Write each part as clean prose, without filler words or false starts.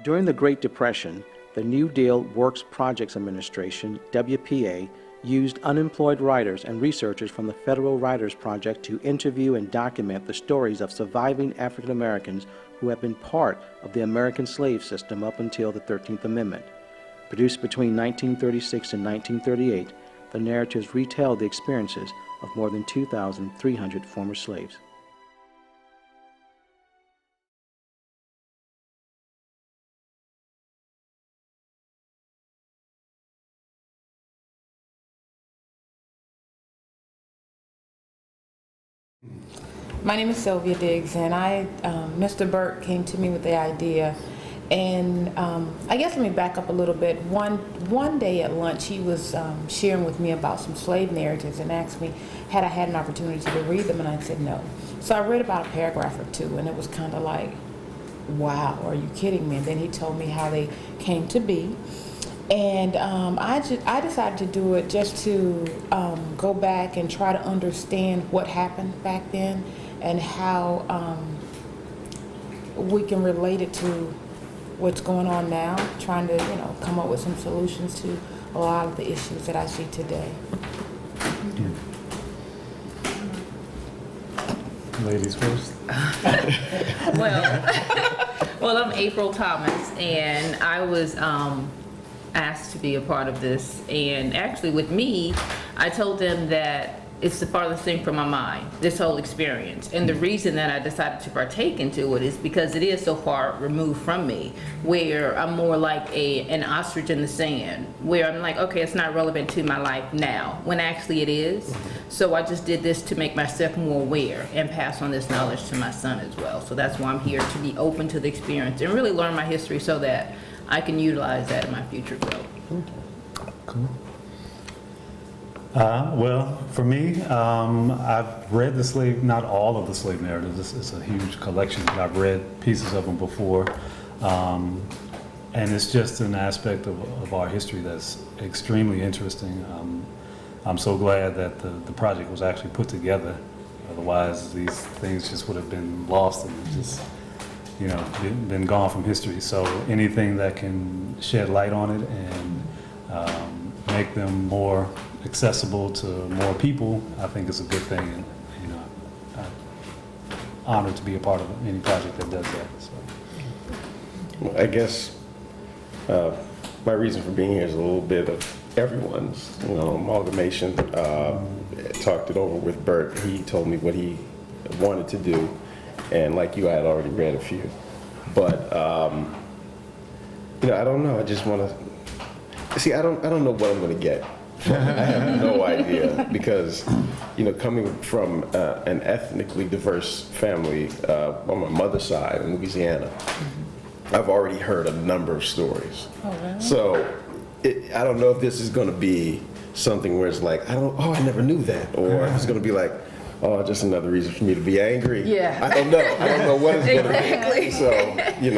During the Great Depression, the New Deal Works Projects Administration, WPA, used unemployed writers and researchers from the Federal Writers Project to interview and document the stories of surviving African Americans who have been part of the American slave system up until the 13th Amendment. Produced between 1936 and 1938, the narratives retell the experiences of more than 2,300 former slaves. My name is Sylvia Diggs, and Mr. Burke came to me with the idea, and I guess let me back up a little bit. One day at lunch, he was sharing with me about some slave narratives and asked me had I had an opportunity to read them, and I said no. So I read about a paragraph or two, and it was kind of like, wow, are you kidding me? And then he told me how they came to be. And I decided to do it just to go back and try to understand what happened back then and how we can relate it to what's going on now, trying to come up with some solutions to a lot of the issues that I see today. Ladies first. Well, I'm April Thomas, and I was asked to be a part of this. And actually with me, I told them that it's the farthest thing from my mind, this whole experience. And the reason that I decided to partake into it is because it is so far removed from me, where I'm more like an ostrich in the sand, where I'm like, okay, it's not relevant to my life now, when actually it is. So I just did this to make myself more aware and pass on this knowledge to my son as well. So that's why I'm here, to be open to the experience and really learn my history so that I can utilize that in my future growth. Cool. Well, for me, I've read not all of the slave narratives. It's a huge collection. I've read pieces of them before. And it's just an aspect of our history that's extremely interesting. I'm so glad that the project was actually put together. Otherwise, these things just would have been lost and just, been gone from history. So anything that can shed light on it and make them more accessible to more people, I think is a good thing. And I'm honored to be a part of any project that does that. So. Well, I guess my reason for being here is a little bit of everyone's, amalgamation. Talked it over with Bert. He told me what he wanted to do, and like you, I had already read a few. But I don't know. I just want to see. I don't know what I'm going to get. I have no idea because, coming from an ethnically diverse family on my mother's side in Louisiana, I've already heard a number of stories. Oh, really? So I don't know if this is going to be something where it's like, I never knew that, or if it's going to be like, oh, just another reason for me to be angry. Yeah. I don't know. I don't know what it's going to Exactly. be. So,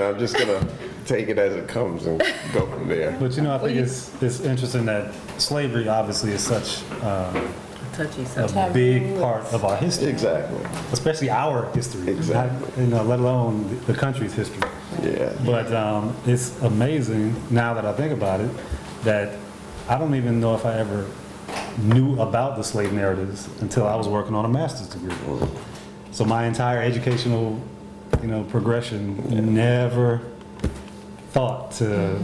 I'm just going to take it as it comes and go from there. But I think it's interesting that slavery obviously is such Touchy a subject. big part of our history. Exactly. Especially our history. Exactly. Not, let alone the country's history. Yeah. But it's amazing now that I think about it that I don't even know if I ever knew about the slave narratives until I was working on a master's degree. So my entire educational, progression never thought to,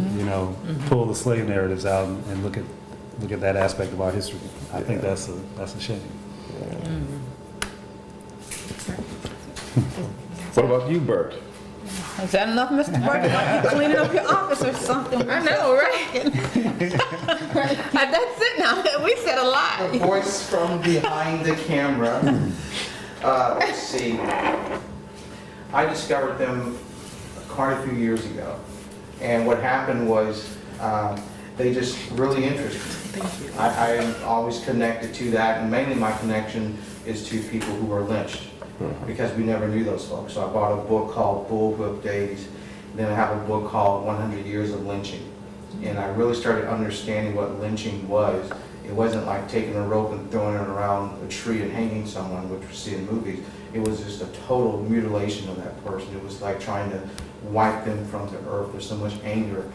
pull the slave narratives out and look at that aspect of our history. I think that's a shame. What about you, Bert? Is that enough, Mr. Burke? Like you cleaning up your office or something? I know, right? That's it now. We said a lot. A voice from behind the camera. Let's see. I discovered them quite a few years ago. And what happened was they just really interested me. Thank you. I am always connected to that, and mainly my connection is to people who were lynched, because we never knew those folks. So I bought a book called Bullwhip Days, then I have a book called 100 Years of Lynching. And I really started understanding what lynching was. It wasn't like taking a rope and throwing it around a tree and hanging someone, which we see in movies. it was just a total mutilation of that person. It was like trying to wipe them from the earth. There's so much anger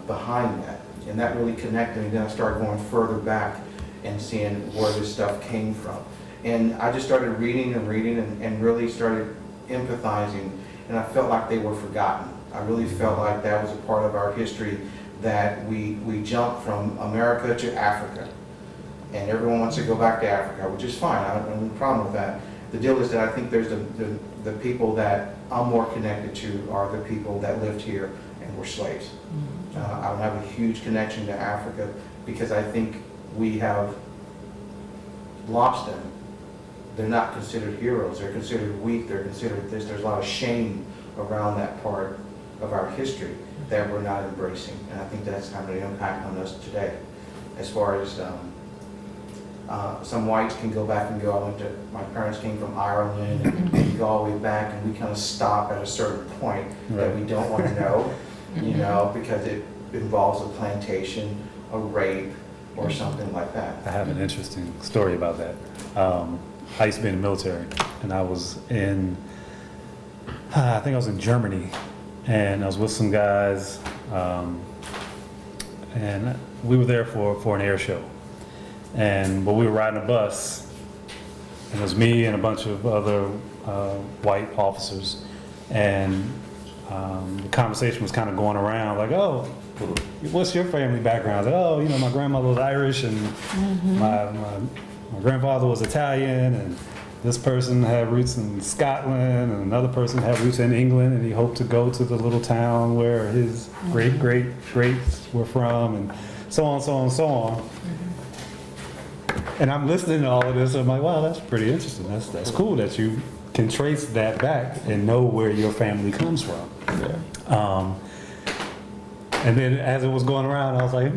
behind that. And that really connected me. Then I started going further back and seeing where this stuff came from. And I just started reading and reading and really started empathizing, and I felt like they were forgotten. I really felt like that was a part of our history, that we jumped from America to Africa. And everyone wants to go back to Africa, which is fine. I don't have any problem with that. The deal is that I think there's the people that I'm more connected to are the people that lived here and were slaves. I don't have a huge connection to Africa because I think we have lost them. They're not considered heroes. They're considered weak. They're considered this. There's a lot of shame around that part of our history that we're not embracing. And I think that's having an impact on us today. As far as some whites can go back and go, my parents came from Ireland, and you go all the way back, and we kind of stop at a certain point that we don't want to know, you know, because it involves a plantation, a rape, or something like that. I have an interesting story about that. I used to be in the military, and I was in, I think I was in Germany, and I was with some guys, and we were there for an air show. But we were riding a bus, and it was me and a bunch of other white officers, and the conversation was kind of going around like, oh, what's your family background? I was like, oh, you know, my grandmother was Irish, and my grandfather was Italian, and this person had roots in Scotland, and another person had roots in England, and he hoped to go to the little town where his great-greats were from, and so on, so on, so on. And I'm listening to all of this, and I'm like, wow, that's pretty interesting. That's cool that you can trace that back and know where your family comes from. Yeah. And then as it was going around, I was like,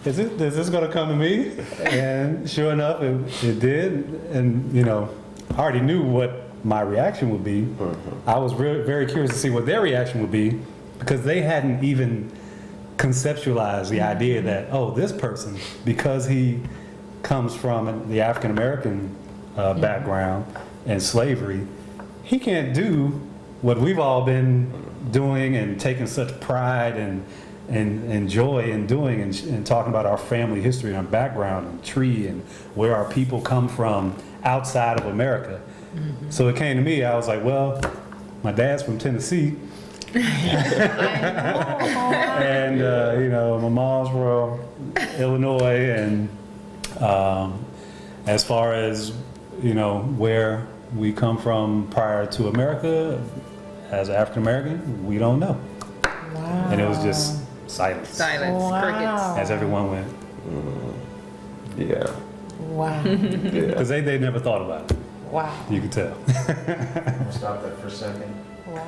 is this going to come to me? And sure enough, it did. And, you know, I already knew what my reaction would be. I was very curious to see what their reaction would be, because they hadn't even conceptualized the idea that, oh, this person, because he comes from the African American background and slavery, he can't do what we've all been doing and taking such pride and joy in doing, and talking about our family history and our background and tree and where our people come from outside of America. So it came to me, I was like, well, my dad's from Tennessee. And you know, my mom's from Illinois, and as far as, you know, where we come from prior to America as African American, we don't know. Wow. And it was just silence. Silence, Wow. crickets. As everyone went, Yeah. Wow. because they never thought about it. Wow. You could tell. I'll stop that for a second. Wow.